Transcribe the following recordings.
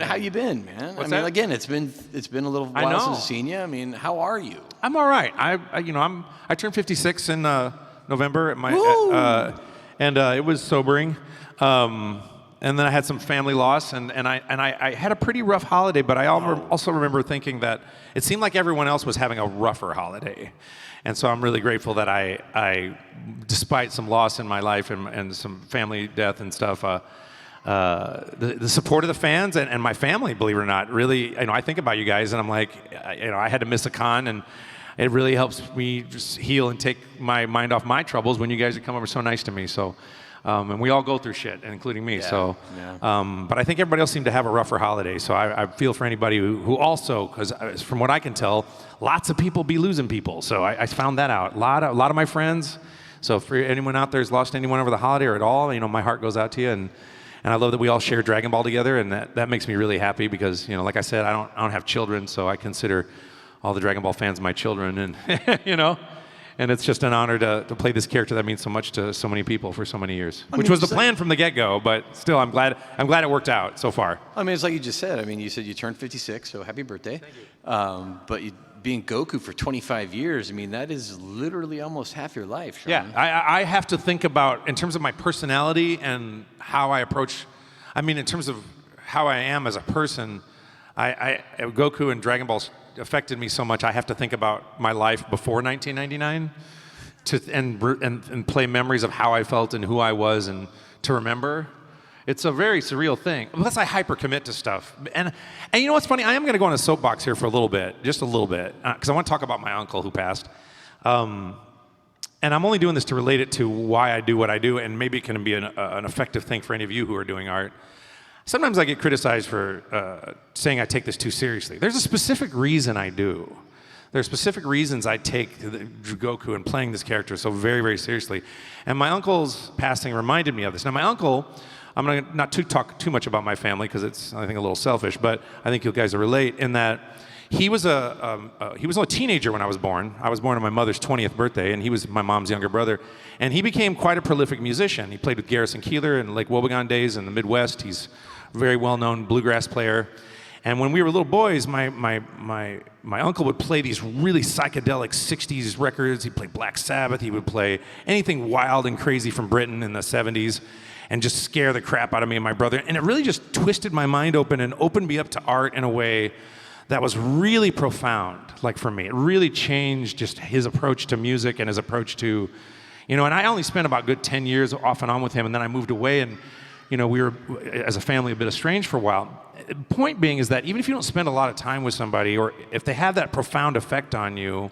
How you been, man? What's I mean, that? again, it's been a little I while know. since I've seen you. I mean, how are you? I'm all right. I turned 56 in November at and it was sobering. And then I had some family loss, and I had a pretty rough holiday. But I also remember thinking that it seemed like everyone else was having a rougher holiday, and so I'm really grateful that I despite some loss in my life and some family death and stuff. The support of the fans and my family, believe it or not, really, I think about you guys and I'm like, I had to miss a con, and it really helps me just heal and take my mind off my troubles when you guys come over so nice to me. So, and we all go through shit, including me. Yeah, But I think everybody else seemed to have a rougher holiday. So I feel for anybody who also, because from what I can tell, lots of people be losing people. So I found that out. A lot of my friends. So for anyone out there who's lost anyone over the holiday or at all, my heart goes out to you. And I love that we all share Dragon Ball together, and that makes me really happy because, like I said, I don't have children, so I consider all the Dragon Ball fans my children, and and it's just an honor to play this character that means so much to so many people for so many years, which was the plan from the get-go. But still, I'm glad it worked out so far. I mean, it's like you just said. I mean, you said you turned 56, so happy birthday. Thank you. But being Goku for 25 years, I mean, that is literally almost half your life, Sean. Yeah, I have to think about, in terms of my personality and how I approach, in terms of how I am as a person, Goku and Dragon Ball affected me so much, I have to think about my life before 1999 and play memories of how I felt and who I was and to remember. It's a very surreal thing, unless I hyper-commit to stuff. And you know what's funny? I am going to go on a soapbox here for a little bit, just a little bit, because I want to talk about my uncle who passed. And I'm only doing this to relate it to why I do what I do, and maybe it can be an effective thing for any of you who are doing art. Sometimes I get criticized for saying I take this too seriously. There's a specific reason I do. There are specific reasons I take Goku and playing this character so very, very seriously. And my uncle's passing reminded me of this. Now, my uncle, I'm going to not talk too much about my family because it's, I think, a little selfish, but I think you guys will relate in that he was a teenager when I was born. I was born on my mother's 20th birthday, and he was my mom's younger brother. And he became quite a prolific musician. He played with Garrison Keillor in Lake Wobegon days in the Midwest. He's a very well-known bluegrass player. And when we were little boys, my uncle would play these really psychedelic 60s records. He'd play Black Sabbath. He would play anything wild and crazy from Britain in the 70s and just scare the crap out of me and my brother. And it really just twisted my mind open and opened me up to art in a way that was really profound, like for me. It really changed just his approach to music and his approach to, and I only spent about a good 10 years off and on with him, and then I moved away, and we were, as a family, a bit estranged for a while. Point being is that even if you don't spend a lot of time with somebody, or if they have that profound effect on you,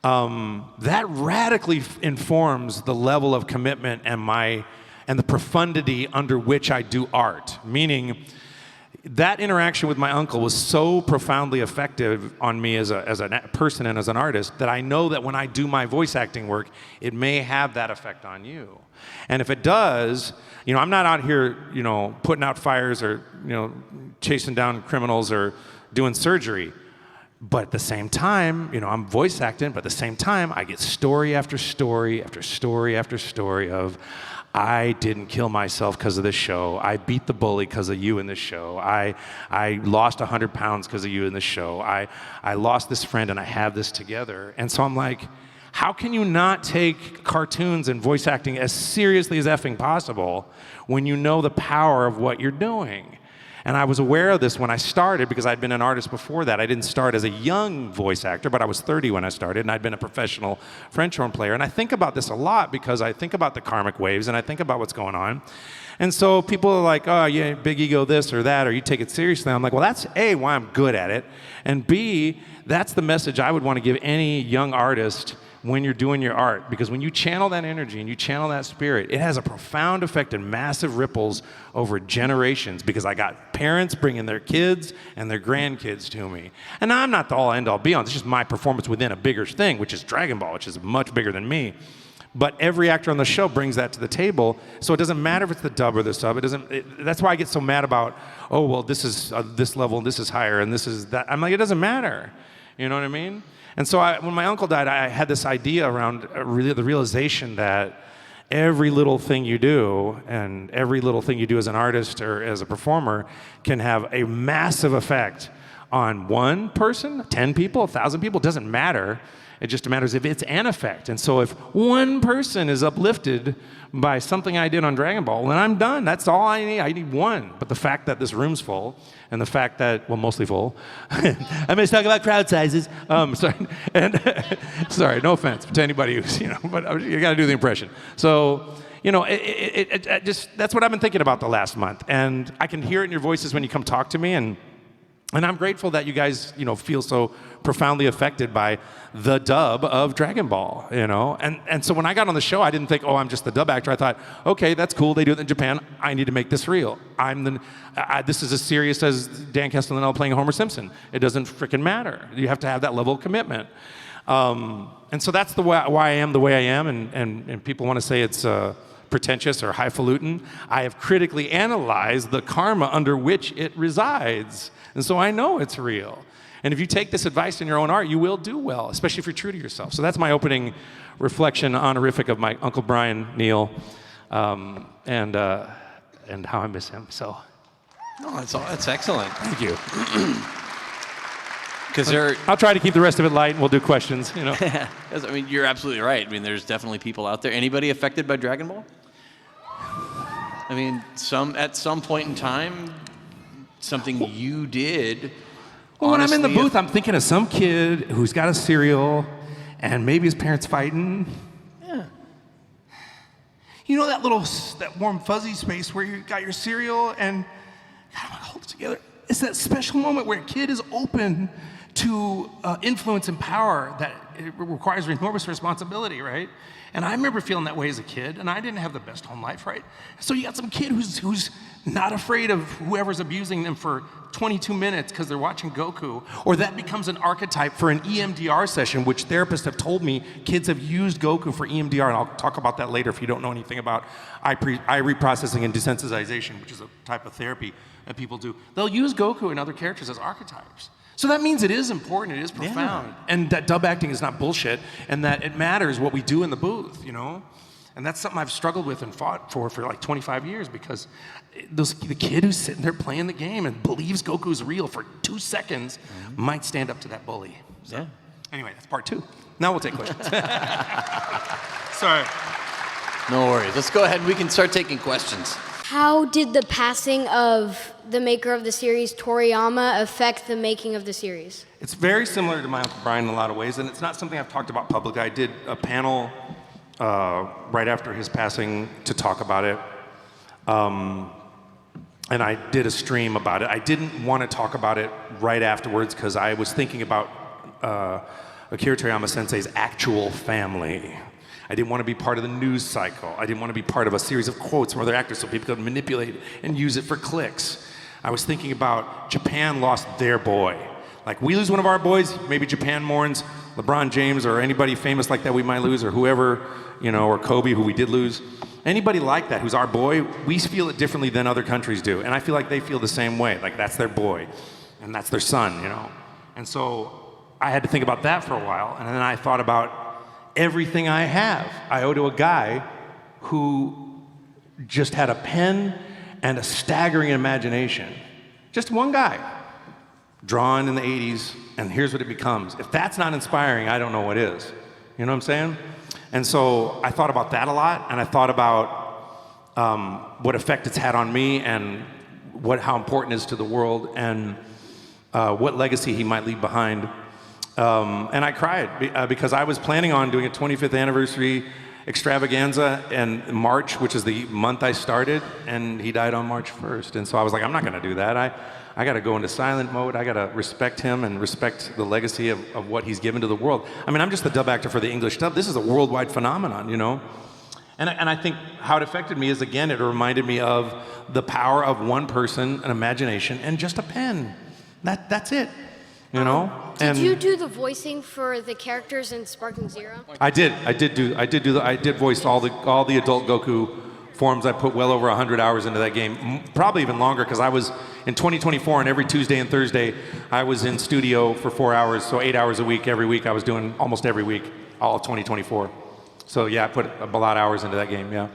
that radically informs the level of commitment and the profundity under which I do art. Meaning, that interaction with my uncle was so profoundly effective on me as a person and as an artist that I know that when I do my voice acting work, it may have that effect on you. And if it does, I'm not out here, putting out fires or, chasing down criminals or doing surgery. But at the same time, I'm voice acting, but at the same time, I get story after story after story after story of, I didn't kill myself because of this show. I beat the bully because of you in this show. I lost 100 pounds because of you in this show. I lost this friend and I have this together. And so I'm like, how can you not take cartoons and voice acting as seriously as effing possible when you know the power of what you're doing? And I was aware of this when I started because I'd been an artist before that. I didn't start as a young voice actor, but I was 30 when I started, and I'd been a professional French horn player. And I think about this a lot because I think about the karmic waves, and I think about what's going on. And so people are like, oh, yeah, big ego this or that, or you take it seriously. I'm like, well, that's A, why I'm good at it, and B, that's the message I would want to give any young artist when you're doing your art, because when you channel that energy and you channel that spirit, it has a profound effect and massive ripples over generations, because I got parents bringing their kids and their grandkids to me. And I'm not the all end all be all. It's just my performance within a bigger thing, which is Dragon Ball, which is much bigger than me. But every actor on the show brings that to the table, so it doesn't matter if it's the dub or the sub. That's why I get so mad about, oh, well, this is this level, and this is higher, and this is that. I'm like, it doesn't matter. You know what I mean? And so when my uncle died, I had this idea around the realization that every little thing you do and every little thing you do as an artist or as a performer can have a massive effect on one person, 10 people, 1,000 people, it doesn't matter. It just matters if it's an effect. And so if one person is uplifted by something I did on Dragon Ball, then I'm done. That's all I need. I need one. But the fact that this room's full, and the fact that, well, mostly full. I'm going to talk about crowd sizes. Sorry, and sorry, no offense to anybody who's, but you got to do the impression. So, it just, that's what I've been thinking about the last month. And I can hear it in your voices when you come talk to me, and I'm grateful that you guys, feel so profoundly affected by the dub of Dragon Ball, And so when I got on the show, I didn't think, oh, I'm just the dub actor. I thought, okay, that's cool. They do it in Japan. I need to make this real. This is as serious as Dan Castellaneta playing Homer Simpson. It doesn't freaking matter. You have to have that level of commitment. And so that's why I am the way I am. And people want to say it's pretentious or highfalutin. I have critically analyzed the karma under which it resides. And so I know it's real. And if you take this advice in your own art, you will do well, especially if you're true to yourself. So that's my opening reflection honorific of my Uncle Brian Neal, and how I miss him. So, No, that's excellent. Thank you. Because I'll try to keep the rest of it light, and we'll do questions. I mean, you're absolutely right. I mean, there's definitely people out there. Anybody affected by Dragon Ball? I mean, at some point in time, something you did. Well, when I'm in the booth, I'm thinking of some kid who's got a cereal, and maybe his parents fighting. Yeah. That warm fuzzy space where you got your cereal and God, I'm gonna hold it together. It's that special moment where a kid is open to influence and power that it requires enormous responsibility, right? And I remember feeling that way as a kid, and I didn't have the best home life, right? So you got some kid who's not afraid of whoever's abusing them for 22 minutes because they're watching Goku, or that becomes an archetype for an EMDR session, which therapists have told me kids have used Goku for EMDR, and I'll talk about that later if you don't know anything about eye reprocessing and desensitization, which is a type of therapy that people do. They'll use Goku and other characters as archetypes. So that means it is important, it is profound, and that dub acting is not bullshit, and that it matters what we do in the booth, And that's something I've struggled with and fought for like 25 years, because the kid who's sitting there playing the game and believes Goku's real for 2 seconds might stand up to that bully. So, anyway, that's part 2. Now we'll take questions. Sorry. No worries. Let's go ahead and we can start taking questions. How did the passing of the maker of the series, Toriyama, affect the making of the series? It's very similar to my Uncle Brian in a lot of ways, and it's not something I've talked about publicly. I did a panel right after his passing to talk about it. And I did a stream about it. I didn't want to talk about it right afterwards because I was thinking about Akira Toriyama Sensei's actual family. I didn't want to be part of the news cycle. I didn't want to be part of a series of quotes from other actors so people could manipulate and use it for clicks. I was thinking about Japan lost their boy. Like, we lose one of our boys, maybe Japan mourns LeBron James or anybody famous like that we might lose, or whoever, or Kobe, who we did lose. Anybody like that who's our boy, we feel it differently than other countries do. And I feel like they feel the same way. Like, that's their boy, and that's their son, And so I had to think about that for a while, and then I thought about everything I have, I owe to a guy who just had a pen and a staggering imagination. Just one guy, drawn in the 80s, and here's what it becomes. If that's not inspiring, I don't know what is. You know what I'm saying? And so I thought about that a lot, and I thought about what effect it's had on me, and how important it is to the world, and what legacy he might leave behind. And I cried because I was planning on doing a 25th anniversary extravaganza in March, which is the month I started, and he died on March 1st. And so I was like, I'm not going to do that. I got to go into silent mode. I got to respect him and respect the legacy of what he's given to the world. I mean, I'm just the dub actor for the English dub. This is a worldwide phenomenon, And I think how it affected me is, again, it reminded me of the power of one person, an imagination, and just a pen. That's it. Did you do the voicing for the characters in Sparking Zero? I did voice all the adult Goku forms. I put well over 100 hours into that game, probably even longer, because I was in 2024, and every Tuesday and Thursday I was in studio for 4 hours, so 8 hours a week every week. I was doing almost every week, all of 2024. So yeah, I put a lot of hours into that game, yeah.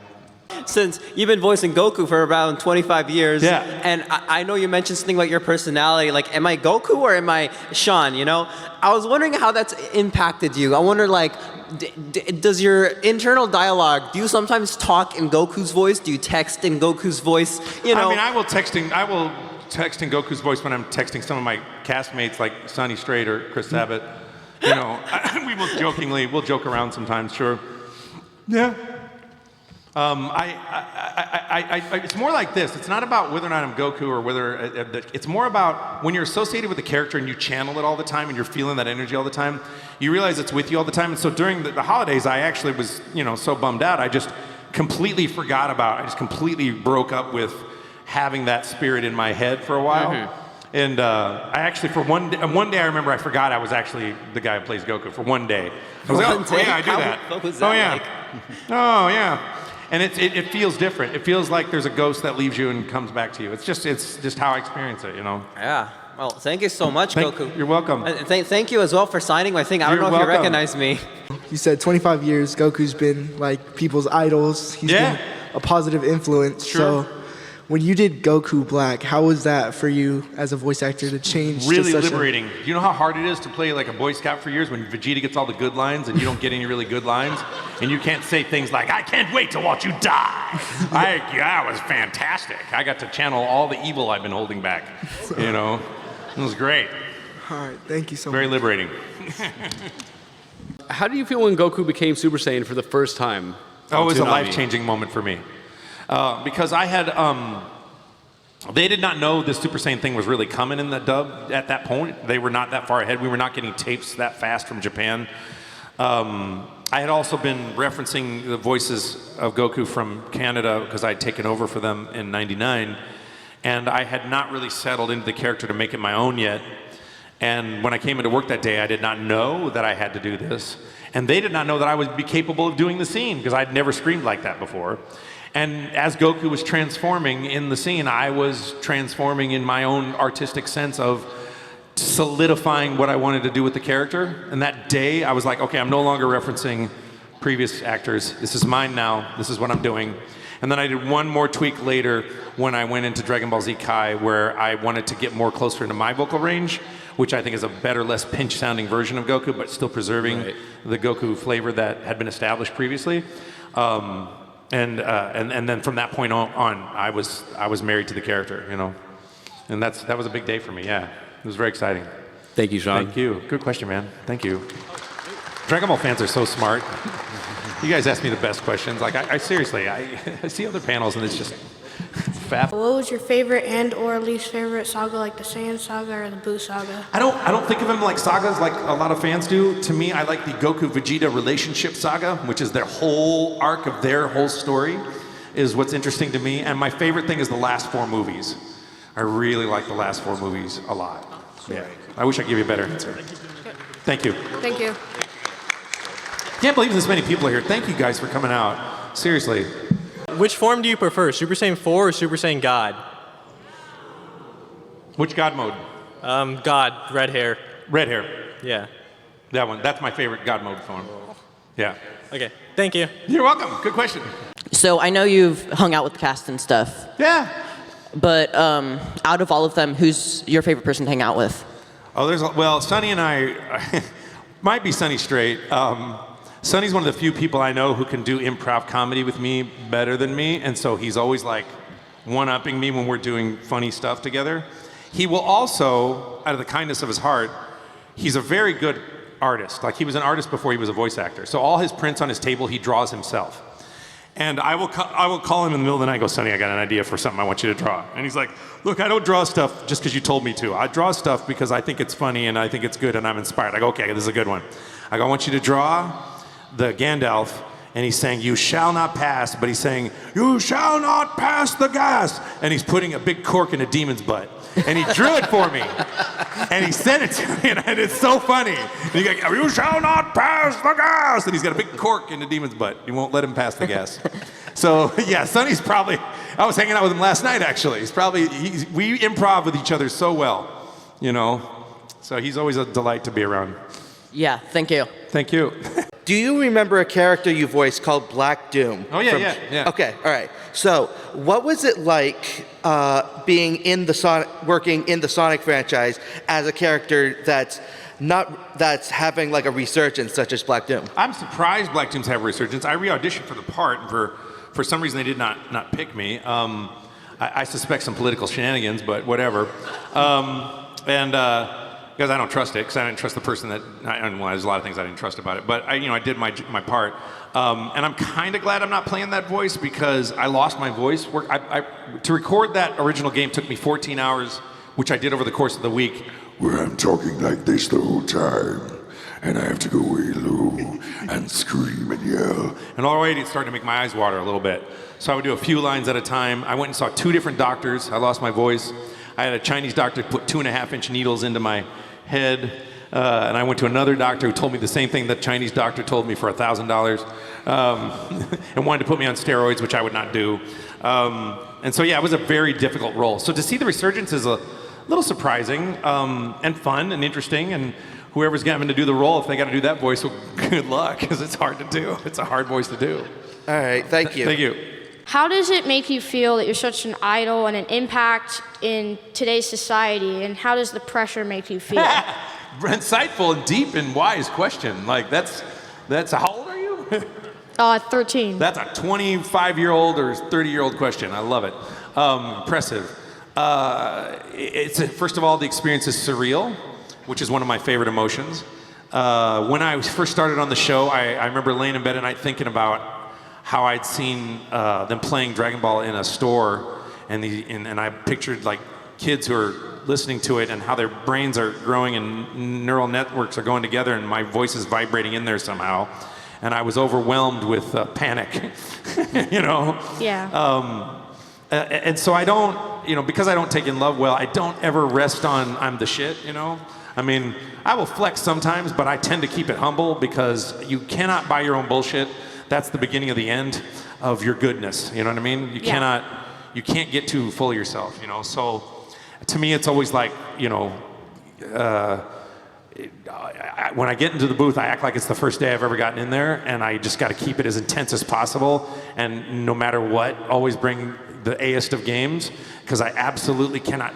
Since you've been voicing Goku for around 25 years, Yeah. and I know you mentioned something about your personality, like, am I Goku or am I Sean, you know? I was wondering how that's impacted you. I wonder, like, does your internal dialogue, do you sometimes talk in Goku's voice? Do you text in Goku's voice? You know? I mean, I will text in Goku's voice when I'm texting some of my castmates like Sonny Strait or Chris Sabat. You know, we'll joke around sometimes, sure. Yeah. It's more like this. It's not about whether or not I'm Goku or whether it's more about when you're associated with the character and you channel it all the time and you're feeling that energy all the time, you realize it's with you all the time. And so during the holidays, I actually was, so bummed out. I just completely I just completely broke up with having that spirit in my head for a while. Mm-hmm. And I actually, for one day, I remember I forgot I was actually the guy who plays Goku for one day. I was like, oh yeah, I do that. What was that like? Oh yeah. And it feels different. It feels like there's a ghost that leaves you and comes back to you. It's just how I experience it, Yeah. Well, thank you so much, Goku. You're welcome. And thank you as well for signing my thing. I don't know if you recognize me. You said 25 years, Goku's been like people's idols. He's been a positive influence. Sure. So when you did Goku Black, how was that for you as a voice actor to change? Really liberating. Do you know how hard it is to play like a Boy Scout for years when Vegeta gets all the good lines and you don't get any really good lines? And you can't say things like, I can't wait to watch you die. That was fantastic. I got to channel all the evil I've been holding back. It was great. All right, thank you so much. Very liberating. How do you feel when Goku became Super Saiyan for the first time? It was a life-changing moment for me. Because I had, they did not know this Super Saiyan thing was really coming in the dub at that point. They were not that far ahead. We were not getting tapes that fast from Japan. I had also been referencing the voices of Goku from Canada because I had taken over for them in '99. And I had not really settled into the character to make it my own yet. And when I came into work that day, I did not know that I had to do this. And they did not know that I would be capable of doing the scene because I'd never screamed like that before. And as Goku was transforming in the scene, I was transforming in my own artistic sense of solidifying what I wanted to do with the character. And that day, I was like, okay, I'm no longer referencing previous actors. This is mine now. This is what I'm doing. And then I did one more tweak later when I went into Dragon Ball Z Kai, where I wanted to get more closer into my vocal range, which I think is a better, less pinch-sounding version of Goku, but still preserving the Goku flavor that had been established previously. And then from that point on, I was married to the character, and that was a big day for me. Yeah, it was very exciting. Thank you, Sean. Thank you. Good question, man. Thank you. Dragon Ball fans are so smart. You guys ask me the best questions. Like I seriously, I see other panels and it's just fab. What was your favorite and/or least favorite saga, like the Saiyan saga or the Buu saga? I don't think of them like sagas like a lot of fans do. To me, I like the Goku-Vegeta relationship saga, which is their whole arc of their whole story, is what's interesting to me. And my favorite thing is the last 4 movies. I really like the last 4 movies a lot. Yeah. I wish I could give you a better answer. Thank you. Thank you. Can't believe this many people are here. Thank you guys for coming out. Seriously. Which form do you prefer, Super Saiyan 4 or Super Saiyan God? Which God mode? God, red hair. Red hair. Yeah. That one. That's my favorite God mode form. Yeah. Okay, thank you. You're welcome. Good question. So I know you've hung out with the cast and stuff. Yeah. But out of all of them, who's your favorite person to hang out with? Oh, Sonny and I, might be Sonny Strait. Sonny's one of the few people I know who can do improv comedy with me better than me, and so he's always like one-upping me when we're doing funny stuff together. He will also, out of the kindness of his heart, he's a very good artist. Like he was an artist before he was a voice actor. So all his prints on his table, he draws himself. And I will call him in the middle of the night and go, Sonny, I got an idea for something I want you to draw. And he's like, look, I don't draw stuff just because you told me to. I draw stuff because I think it's funny and I think it's good and I'm inspired. I go, okay, this is a good one. I go, I want you to draw the Gandalf, and he's saying, you shall not pass, but he's saying, you shall not pass the gas. And he's putting a big cork in a demon's butt. And he drew it for me. And he sent it to me, and it's so funny. And he's like, you shall not pass the gas. And he's got a big cork in the demon's butt. He won't let him pass the gas. So, yeah, Sonny's probably, I was hanging out with him last night, actually. We improv with each other so well, So he's always a delight to be around. Yeah, thank you. Thank you. Do you remember a character you voiced called Black Doom? Oh, yeah, yeah. Okay, all right. So, what was it like being in the working in the Sonic franchise as a character that's having like a resurgence such as Black Doom? I'm surprised Black Doom's have a resurgence. I re-auditioned for the part, and for some reason they did not pick me. I suspect some political shenanigans, but whatever. Because I don't trust it, because I didn't trust the person that. There's a lot of things I didn't trust about it, but I did my part, and I'm kind of glad I'm not playing that voice because I lost my voice. To record that original game took me 14 hours, which I did over the course of the week. Where I'm talking like this the whole time, and I have to go way low and scream and yell. And already it's starting to make my eyes water a little bit. So I would do a few lines at a time. I went and saw 2 different doctors. I lost my voice. I had a Chinese doctor put 2.5-inch needles into my head, and I went to another doctor who told me the same thing that Chinese doctor told me for $1,000, and wanted to put me on steroids, which I would not do. And so, yeah, it was a very difficult role. So to see the resurgence is a little surprising, and fun and interesting, and whoever's having to do the role, if they got to do that voice, well, good luck, because it's hard to do. It's a hard voice to do. All right, thank you. Thank you. How does it make you feel that you're such an idol and an impact in today's society, and how does the pressure make you feel? Insightful and deep and wise question. Like, that's how old are you? 13. That's a 25-year-old or 30-year-old question. I love it. Impressive. First of all, the experience is surreal, which is one of my favorite emotions. When I first started on the show, I remember laying in bed at night thinking about how I'd seen them playing Dragon Ball in a store, and I pictured like kids who are listening to it and how their brains are growing and neural networks are going together and my voice is vibrating in there somehow. And I was overwhelmed with panic, Yeah. And so I don't, because I don't take in love well, I don't ever rest on I'm the shit, I mean, I will flex sometimes, but I tend to keep it humble because you cannot buy your own bullshit. That's the beginning of the end of your goodness. You know what I mean? You can't get too full of yourself, So to me, it's always like, when I get into the booth, I act like it's the first day I've ever gotten in there, and I just got to keep it as intense as possible. And no matter what, always bring the A-est of games, because I absolutely cannot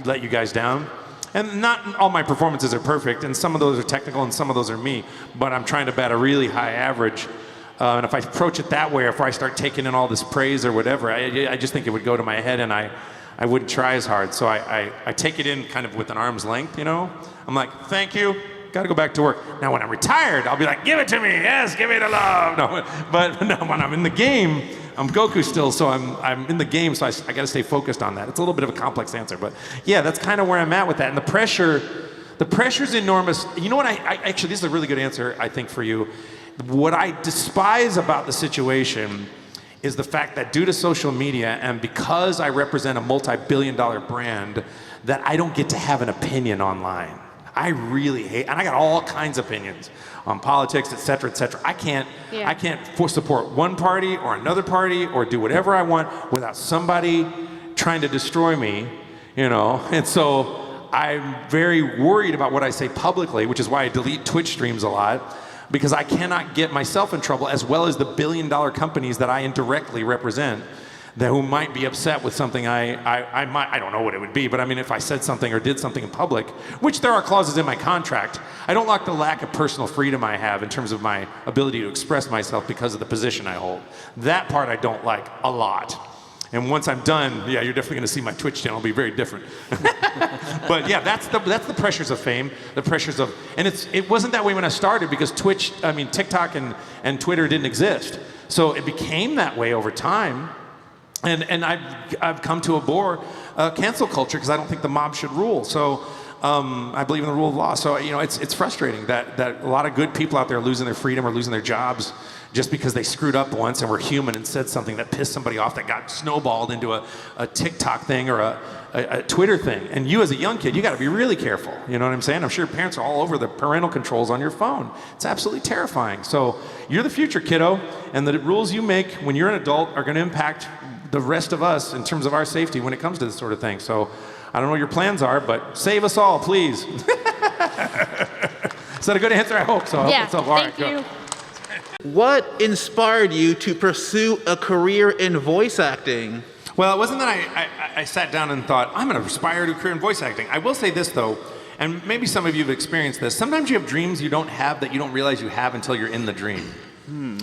let you guys down. And not all my performances are perfect, and some of those are technical, and some of those are me. But I'm trying to bat a really high average. And if I approach it that way, or if I start taking in all this praise or whatever, I just think it would go to my head, and I wouldn't try as hard. So I take it in kind of with an arm's length, I'm like, thank you, got to go back to work. Now when I'm retired, I'll be like, give it to me, yes, give me the love. No, but no, when I'm in the game, I'm Goku still, so I'm in the game, so I got to stay focused on that. It's a little bit of a complex answer, but yeah, that's kind of where I'm at with that. And the pressure's enormous. You know what? I actually, this is a really good answer, I think, for you. What I despise about the situation is the fact that due to social media and because I represent a multi-billion-dollar brand, that I don't get to have an opinion online. I really hate, and I got all kinds of opinions on politics, et cetera, et cetera. I can't support one party or another party or do whatever I want without somebody trying to destroy me, And so I'm very worried about what I say publicly, which is why I delete Twitch streams a lot, because I cannot get myself in trouble, as well as the billion-dollar companies that I indirectly represent, who might be upset with something I don't know what it would be, but I mean, if I said something or did something in public, which there are clauses in my contract, I don't like the lack of personal freedom I have in terms of my ability to express myself because of the position I hold. That part I don't like a lot. And once I'm done, yeah, you're definitely going to see my Twitch channel be very different. But yeah, that's the pressures of fame, the pressures of, and it wasn't that way when I started because TikTok and Twitter didn't exist. So it became that way over time. And I've come to abhor cancel culture because I don't think the mob should rule. So I believe in the rule of law. So it's frustrating that a lot of good people out there are losing their freedom or losing their jobs just because they screwed up once and were human and said something that pissed somebody off that got snowballed into a TikTok thing or a Twitter thing. And you as a young kid, you got to be really careful. You know what I'm saying? I'm sure parents are all over the parental controls on your phone. It's absolutely terrifying. So you're the future, kiddo, and the rules you make when you're an adult are going to impact the rest of us in terms of our safety when it comes to this sort of thing. So I don't know what your plans are, but save us all, please. Is that a good answer? I hope so. Yeah, all right, thank you. What inspired you to pursue a career in voice acting? Well, it wasn't that I sat down and thought, I'm going to aspire to a career in voice acting. I will say this, though, and maybe some of you have experienced this. Sometimes you have dreams you don't have that you don't realize you have until you're in the dream.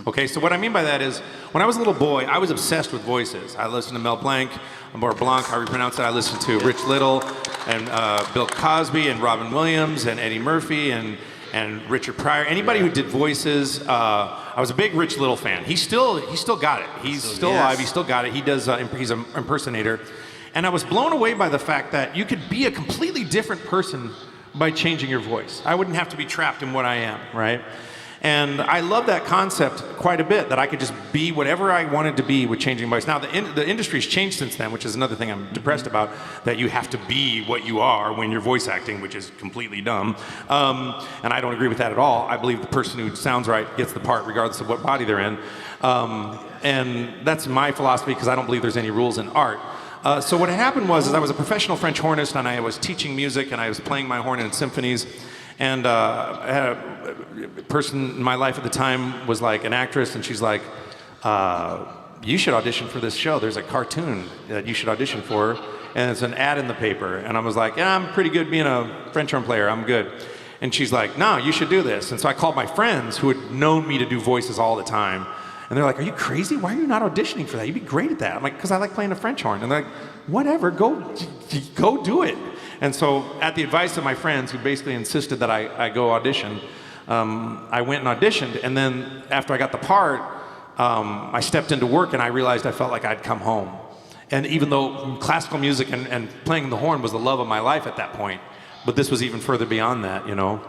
Okay, so what I mean by that is, when I was a little boy, I was obsessed with voices. I listened to Mel Blanc, or Blanc, however you pronounce it. I listened to Rich Little, and Bill Cosby, and Robin Williams, and Eddie Murphy, and Richard Pryor. Anybody who did voices, I was a big Rich Little fan. He still got it. He's still alive. He still got it. He does. He's an impersonator, and I was blown away by the fact that you could be a completely different person by changing your voice. I wouldn't have to be trapped in what I am, right? And I love that concept quite a bit, that I could just be whatever I wanted to be with changing voice. Now, the industry's changed since then, which is another thing I'm depressed about, that you have to be what you are when you're voice acting, which is completely dumb. And I don't agree with that at all. I believe the person who sounds right gets the part regardless of what body they're in. And that's my philosophy, because I don't believe there's any rules in art. So what happened was, I was a professional French hornist, and I was teaching music, and I was playing my horn in symphonies. And I had a person in my life at the time was like an actress, and she's like, you should audition for this show. There's a cartoon that you should audition for, and it's an ad in the paper. And I was like, yeah, I'm pretty good being a French horn player. I'm good. And she's like, no, you should do this. And so I called my friends who had known me to do voices all the time. And they're like, are you crazy? Why are you not auditioning for that? You'd be great at that. I'm like, because I like playing the French horn. And they're like, whatever, go do it. And so at the advice of my friends, who basically insisted that I go audition, I went and auditioned. And then after I got the part, I stepped into work, and I realized I felt like I'd come home. And even though classical music and playing the horn was the love of my life at that point, but this was even further beyond that, you know.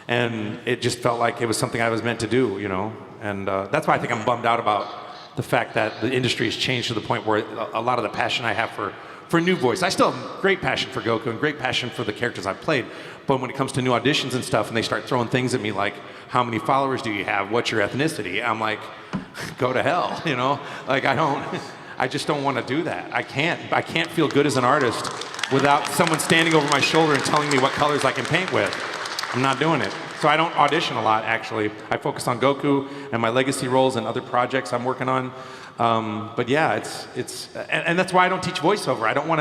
And it just felt like it was something I was meant to do, you know. And that's why I think I'm bummed out about the fact that the industry has changed to the point where a lot of the passion I have for new voice. I still have great passion for Goku and great passion for the characters I've played. But when it comes to new auditions and stuff, and they start throwing things at me like, how many followers do you have? What's your ethnicity? I'm like, go to hell, you know? Like, I just don't want to do that. I can't feel good as an artist without someone standing over my shoulder and telling me what colors I can paint with. I'm not doing it. So I don't audition a lot, actually. I focus on Goku and my legacy roles and other projects I'm working on. But yeah, and that's why I don't teach voiceover. I don't want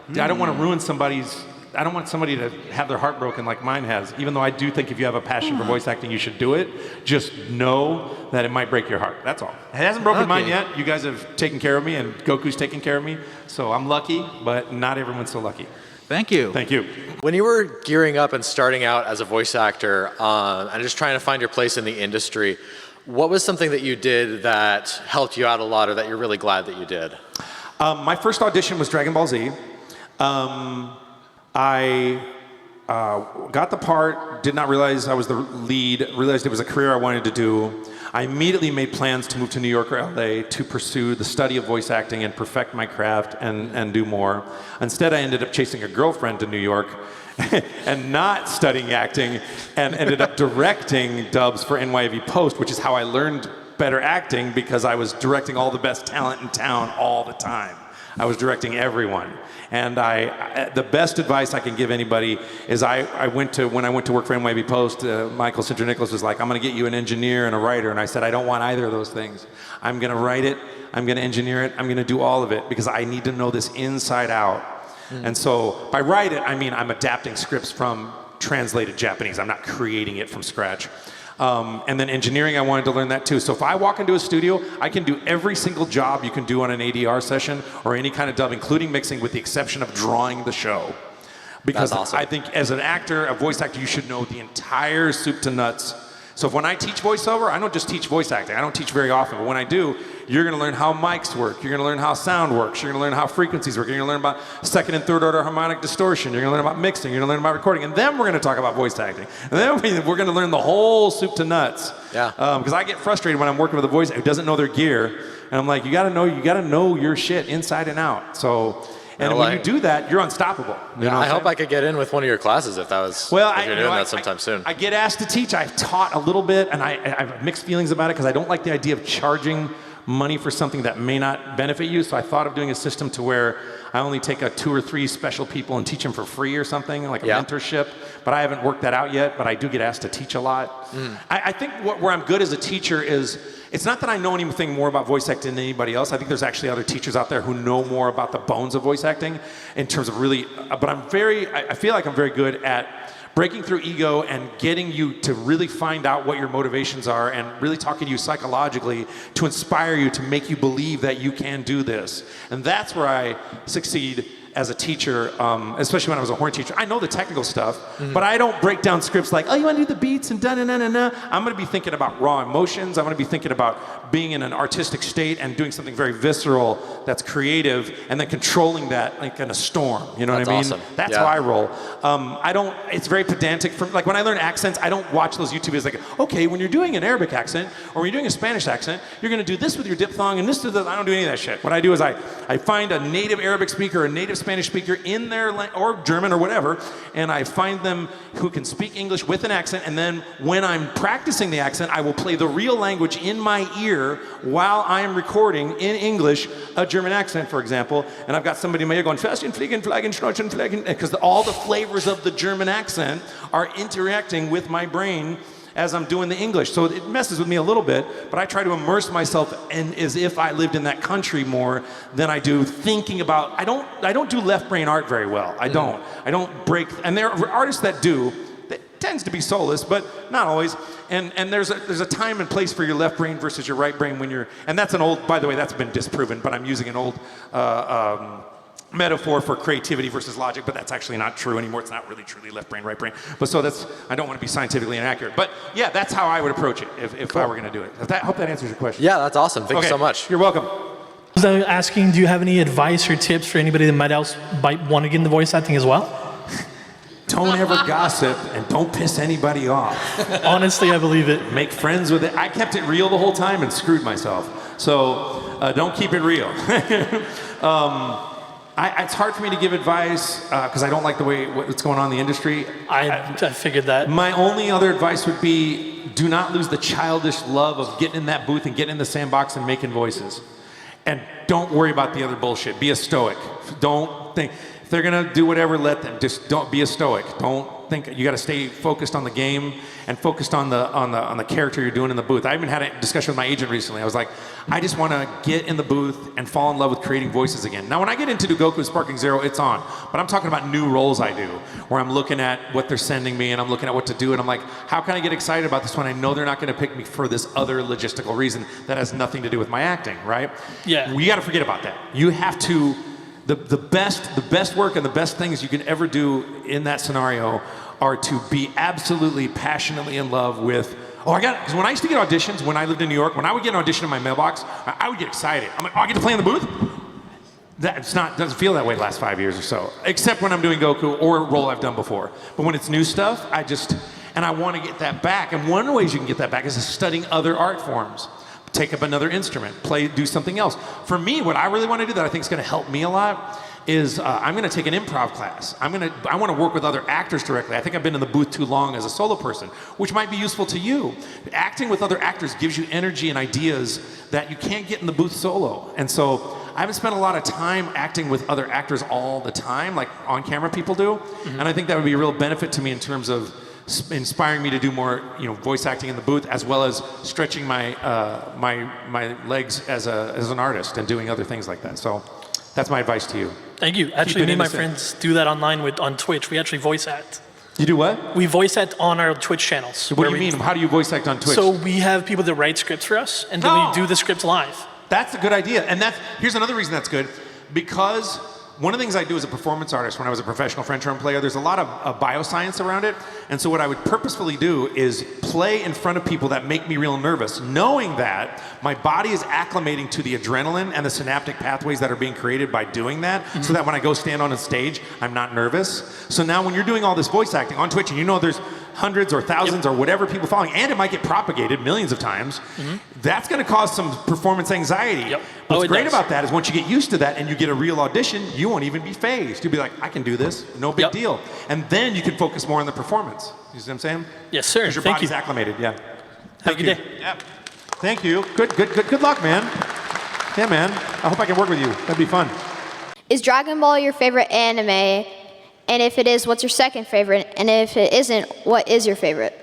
to ruin somebody's. I don't want somebody to have their heart broken like mine has. Even though I do think if you have a passion for voice acting, you should do it. Just know that it might break your heart. That's all. It hasn't broken mine yet. You guys have taken care of me, and Goku's taken care of me. So I'm lucky, but not everyone's so lucky. Thank you. Thank you. When you were gearing up and starting out as a voice actor and just trying to find your place in the industry, what was something that you did that helped you out a lot, or that you're really glad that you did? My first audition was Dragon Ball Z. I got the part, did not realize I was the lead, realized it was a career I wanted to do. I immediately made plans to move to New York or LA to pursue the study of voice acting and perfect my craft and do more. Instead, I ended up chasing a girlfriend to New York and not studying acting, and ended up directing dubs for NYV Post, which is how I learned better acting, because I was directing all the best talent in town all the time. I was directing everyone. And the best advice I can give anybody is when I went to work for NYV Post, Michael Sinter-Nicholas was like, I'm going to get you an engineer and a writer. And I said, I don't want either of those things. I'm going to write it, I'm going to engineer it, I'm going to do all of it, because I need to know this inside out. And so by write it, I mean I'm adapting scripts from translated Japanese. I'm not creating it from scratch. And then engineering, I wanted to learn that too. So if I walk into a studio, I can do every single job you can do on an ADR session or any kind of dub, including mixing, with the exception of drawing the show. Because That's awesome. I think as an actor, a voice actor, you should know the entire soup to nuts. So if when I teach voiceover, I don't just teach voice acting. I don't teach very often, but when I do, you're going to learn how mics work. You're going to learn how sound works. You're going to learn how frequencies work. You're going to learn about second and third order harmonic distortion. You're going to learn about mixing. You're going to learn about recording. And then we're going to talk about voice acting. And then we're going to learn the whole soup to nuts. Yeah. Because I get frustrated when I'm working with a voice who doesn't know their gear. And I'm like, you got to know your shit inside and out. So. And when you do that, you're unstoppable. You know I hope I could get in with one of your classes if if you're doing that sometime soon. I get asked to teach. I've taught a little bit, and I have mixed feelings about it, because I don't like the idea of charging money for something that may not benefit you. So I thought of doing a system to where I only take 2 or 3 special people and teach them for free or something, like a mentorship. But I haven't worked that out yet, but I do get asked to teach a lot. I think where I'm good as a teacher is, it's not that I know anything more about voice acting than anybody else. I think there's actually other teachers out there who know more about the bones of voice acting in terms of really, but I feel like I'm very good at breaking through ego and getting you to really find out what your motivations are and really talking to you psychologically to inspire you, to make you believe that you can do this. And that's where I succeed as a teacher, especially when I was a horn teacher. I know the technical stuff, but I don't break down scripts like, oh, you want to do the beats and da-na-na-na-na. I'm going to be thinking about raw emotions. I'm going to be thinking about being in an artistic state and doing something very visceral that's creative and then controlling that like in a storm. You know what I mean? Awesome. That's how I roll. It's very pedantic. Like when I learn accents, I don't watch those YouTube videos like, okay, when you're doing an Arabic accent or when you're doing a Spanish accent, you're going to do this with your diphthong and this with this. I don't do any of that shit. What I do is I find a native Arabic speaker, a native Spanish speaker in their or German or whatever, and I find them who can speak English with an accent, and then when I'm practicing the accent, I will play the real language in my ear while I am recording in English a German accent, for example, and I've got somebody in my ear going, Fästchen, Fliegen, Flaggen, Schnorchen, Flaggen, because all the flavors of the German accent are interacting with my brain as I'm doing the English. So it messes with me a little bit, but I try to immerse myself in as if I lived in that country more than I do thinking about, I don't do left brain art very well. I don't break, and there are artists that do. That tends to be soulless, but not always. And there's a time and place for your left brain versus your right brain when you're, and that's an old, by the way, that's been disproven, but I'm using an old metaphor for creativity versus logic, but that's actually not true anymore. It's not really truly left brain, right brain. But so I don't want to be scientifically inaccurate. But yeah, that's how I would approach it if I were going to do it. I hope that answers your question. Yeah, that's awesome. Thank you so much. You're welcome. I was asking, do you have any advice or tips for anybody that might want to get into voice acting as well? Don't ever gossip and don't piss anybody off. Honestly, I believe it. Make friends with it. I kept it real the whole time and screwed myself. So don't keep it real. It's hard for me to give advice because I don't like the way what's going on in the industry. I figured that. My only other advice would be do not lose the childish love of getting in that booth and getting in the sandbox and making voices. And don't worry about the other bullshit. Be a stoic. Don't think. If they're going to do whatever, let them. Just don't be a stoic. Don't think. You got to stay focused on the game and focused on the character you're doing in the booth. I even had a discussion with my agent recently. I was like, I just want to get in the booth and fall in love with creating voices again. Now, when I get into Goku Sparking Zero, it's on. But I'm talking about new roles I do, where I'm looking at what they're sending me and I'm looking at what to do, and I'm like, how can I get excited about this when I know they're not going to pick me for this other logistical reason that has nothing to do with my acting, right? Yeah. We got to forget about that. You have to. The best work and the best things you can ever do in that scenario are to be absolutely passionately in love with, because when I used to get auditions, when I lived in New York, when I would get an audition in my mailbox, I would get excited. I'm like, I get to play in the booth? Doesn't feel that way the last 5 years or so, except when I'm doing Goku or a role I've done before. But when it's new stuff, I want to get that back. And one of the ways you can get that back is studying other art forms. Take up another instrument, do something else. For me, what I really want to do that I think is going to help me a lot is I'm going to take an improv class. I want to work with other actors directly. I think I've been in the booth too long as a solo person, which might be useful to you. Acting with other actors gives you energy and ideas that you can't get in the booth solo. And so I haven't spent a lot of time acting with other actors all the time, like on-camera people do. Mm-hmm. And I think that would be a real benefit to me in terms of inspiring me to do more, voice acting in the booth, as well as stretching my legs as an artist and doing other things like that. So that's my advice to you. Thank you. Actually, me and my friends do that online on Twitch. We actually voice act. You do what? We voice act on our Twitch channels. What do you mean? How do you voice act on Twitch? So we have people that write scripts for us, and then we do the scripts live. That's a good idea. And here's another reason that's good, because one of the things I do as a performance artist when I was a professional French horn player, there's a lot of bioscience around it. And so what I would purposefully do is play in front of people that make me real nervous, knowing that my body is acclimating to the adrenaline and the synaptic pathways that are being created by doing that, so that when I go stand on a stage, I'm not nervous. So now when you're doing all this voice acting on Twitch, and there's hundreds or thousands or whatever people following, and it might get propagated millions of times, that's going to cause some performance anxiety. What's great about that is once you get used to that and you get a real audition, you won't even be phased. You'll be like, I can do this, no big deal. And then you can focus more on the performance. You see what I'm saying? Yes, sir. Because your body's acclimated, Have a good day. Yeah. Thank you. Good luck, man. Yeah, man. I hope I can work with you. That'd be fun. Is Dragon Ball your favorite anime? And if it is, what's your second favorite? And if it isn't, what is your favorite?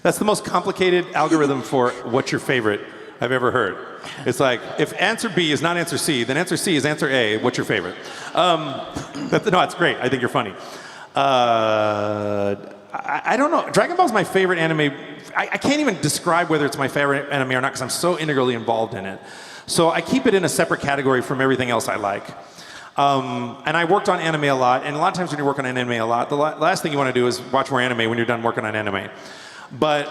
That's the most complicated algorithm for what's your favorite I've ever heard. It's like, if answer B is not answer C, then answer C is answer A. What's your favorite? No, it's great. I think you're funny. I don't know. Dragon Ball is my favorite anime. I can't even describe whether it's my favorite anime or not because I'm so integrally involved in it. So I keep it in a separate category from everything else I like. And I worked on anime a lot, and a lot of times when you work on anime a lot, the last thing you want to do is watch more anime when you're done working on anime. But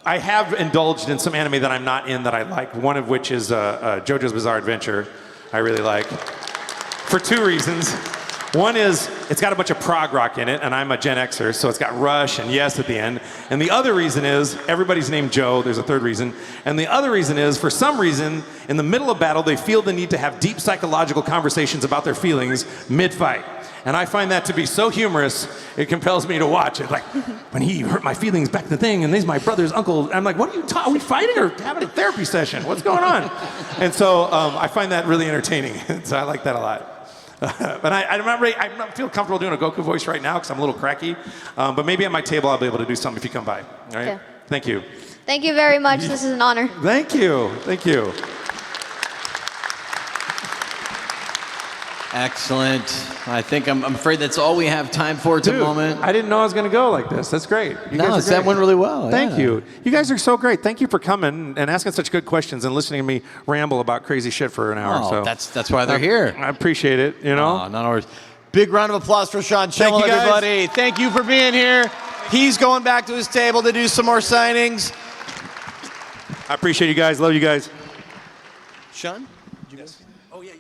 I have indulged in some anime that I'm not in that I like, one of which is JoJo's Bizarre Adventure. I really like, for two reasons. One is it's got a bunch of prog rock in it, and I'm a Gen Xer, so it's got Rush and Yes at the end. And the other reason is everybody's named Joe. There's a third reason. And the other reason is, for some reason, in the middle of battle, they feel the need to have deep psychological conversations about their feelings mid-fight. And I find that to be so humorous, it compels me to watch it. Like, when he hurt my feelings back in the thing, and he's my brother's uncle. I'm like, what are you talking? Are we fighting or having a therapy session? What's going on? And so I find that really entertaining. So I like that a lot. But I don't feel comfortable doing a Goku voice right now because I'm a little cracky. But maybe at my table I'll be able to do something if you come by. All right? Okay. Thank you. Thank you very much. This is an honor. Thank you. Thank you. Excellent. I think I'm afraid that's all we have time for at the moment. I didn't know I was going to go like this. That's great. You guys are that great. went really well. Thank yeah. you. You guys are so great. Thank you for coming and asking such good questions and listening to me ramble about crazy shit for an hour. Oh, so that's why they're here. I appreciate it. You know. Oh, not ours. Big round of applause for Sean Schemmel, you, guys. everybody. Thank you for being here. He's going back to his table to do some more signings. I appreciate you guys. Love you guys. Sean? Oh yeah.